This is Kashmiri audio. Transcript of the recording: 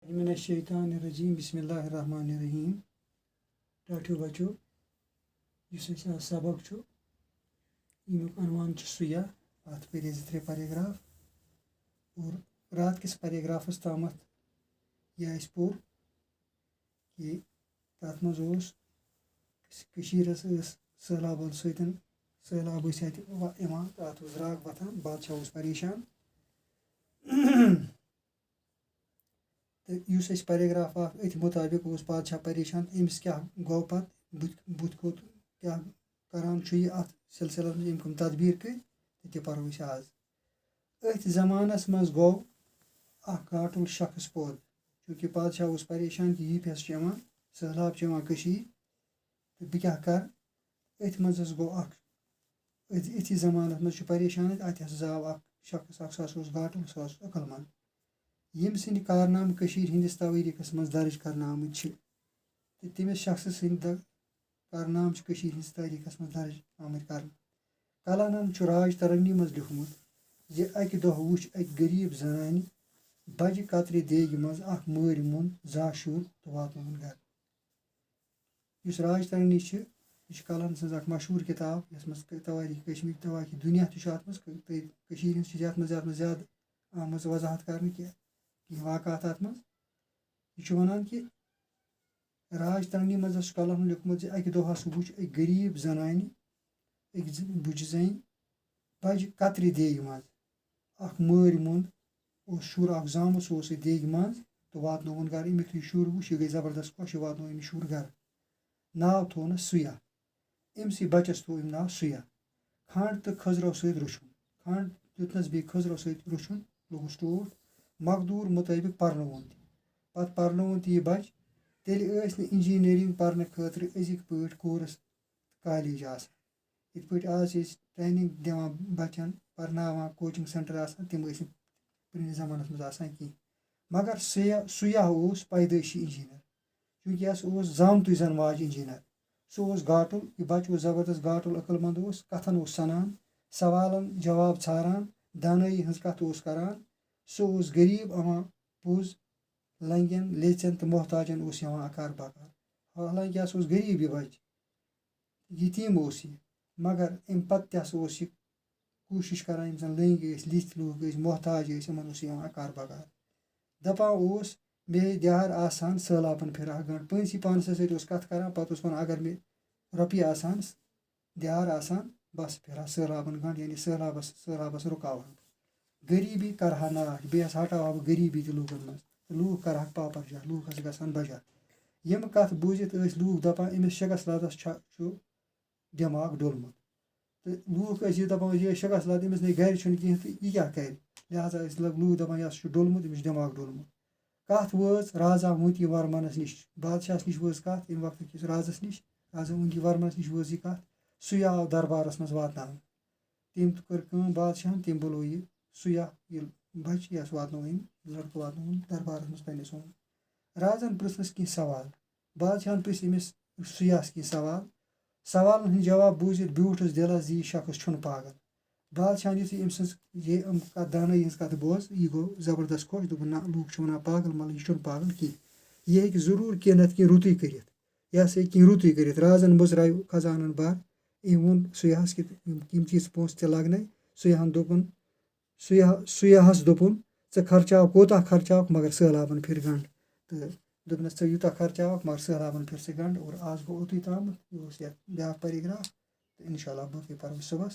मिनश्शैतानिर्रजीम बिस्मिल्लाहिर्रहमानिर्रहीम। टाठियो बच्चो इस सबक यमुक अनवान सुया अत पे 3 पैराग्राफ और रात किस पैराग्राफस तामत यह पोर कि तथ मज सैलाबन सैलाब इवान तथ राग वथान बादशाह परेशान तो इस पैराग्राफ अथ मुताबिक बादशाह परेशान अमिस क्या गो पत बुत कोत क्या करान अत सिलसिलस मज कम तदबीर कर ते परो आज अथ जमानस मज गो गाटुल शख्स पौद चूँकि बादशाह परेशान कि यह सैलाब तो बह क्या कर अथ मज गो अथी जमानस मज परेशान अत जाव शख्स सह गाटुल सह अकलमंद यम सद कारनाम हंदिस तवारीखस मज दर्ज करना आमत तमिस शख्स सद कारनाम हंदिस तारीखस मज दर्ज आमत कर कलानन राज तरंगी मज लिखमुत जे अक दह वुच अक गरीब जनान बज कतर देग मज मर मुन जा शुर तो वातन गर इस राज तरंगी यह कलान सज मशहूर किताब यस मज तवारीख कश्मीर तवारीख दुनिया तथ मज ज्यादा आम वजाहत कर वाक़ात अत मज यह वनान कि राज तरंगी मज कलान लिखमुत अक दह वुच अक गरीब जनान अक बुज जन बज कतर देग मज मर मुन शुर जामुत सह देग मज तो वातन गर अमिक शुर वुच यह गई जबरदस्त खुश यह वातन अमिस शुर गर नाव थोनस सुया अमसी बचस थो नाव सुया खंड तो खजरो सत रुछुन खंड दितनस बे खजरो सत रुछुन लोगुस टोट मकदूर मुताबिक पर्नवन पत पर्नवन यह बच तेल इंजीनियरिंग पर्न खतर अजिक पट कोर्स कॉलेज इत पे आज ट्रेनिंग दिवान बचन पर्नावान कोचिंग सेंटर तम प्रिस जमानस मज कहीं मगर सुया पैदाइशी इंजीनियर चूँकि यह जामत जन वाज इंजीनियर सह गाटुल यह बच जबरदस्त गाटुल अकलमंद कथन सनान सवालन जवाब छारान दानई हज कथ करान सह गरीब अमा पोज लंगन लेचन तो मोहताजन अकार बकार हालांकि यह गरीब यह बच यतीम यह मगर अम पत यह कोशिश करान यम जन लंग लिथ लूक मोहताज यमन अकार बकार दपान मे दिहार आसान सैलाबन फिर गंट पंसी पानस सत कथ करान पत वन अगर मे रुपये आसान दिहार आसान बस फिर सैलाबन गंट यानी सैलाबस रुकाव गरीबी करहा नाश बे हटाव गरीबी लूकन मज लूक करहा पापर शाह लूक गसान बजा यम कथ बूजित लूक दपान अमिस शगस लदस दिमाग डोलमुत तो लूक दपान यह शगस लद अमिस ना गर कहें तो यह क्या कर लिहाजा लूक दपान यह डोलमुत अमिस दिमाग डोलमुत कथ वज राजा मुति वर्मनस निश बादशाह निश वज कथ अम वक्त किस राजस निश राजा मुति वर्मनस निश वज यह कथ सुया आव दरबारस मज वातन तम कर बादशाह तम बुलो यह सुया ये बच यस वातन लड़क वातन दरबारस मज पन्नस राजन पृथनस कह सवाल बादशाह पृछ अमिस सुयास कह सवालन हंद जवाब बूजित ब्यूठस दिलस यह शख्स छुन पागल बादशाह युथ दानई हज कथ बोज यह गो जबरदस्त खुश दोपन ना लूक वन पागल मल यह पागल कह यह जरूर कह नत कह रुतुय कर यह कह रुतुय कर राजन मुजराव खजानन बार अम वोन सुयाहस कि यम चीज पोस ते लगन सुयाहस दोपन ऐ खर्चाव कोता खर्चाव मगर सैलाबन फिर गंड तो दोपनस यूता खर्चाव मगर सैलाबन फिर से गंड और आज गो ओतुय ताम यह ब्या पैराग्राफ तो इंशाल्लाह बाकी पर सुबह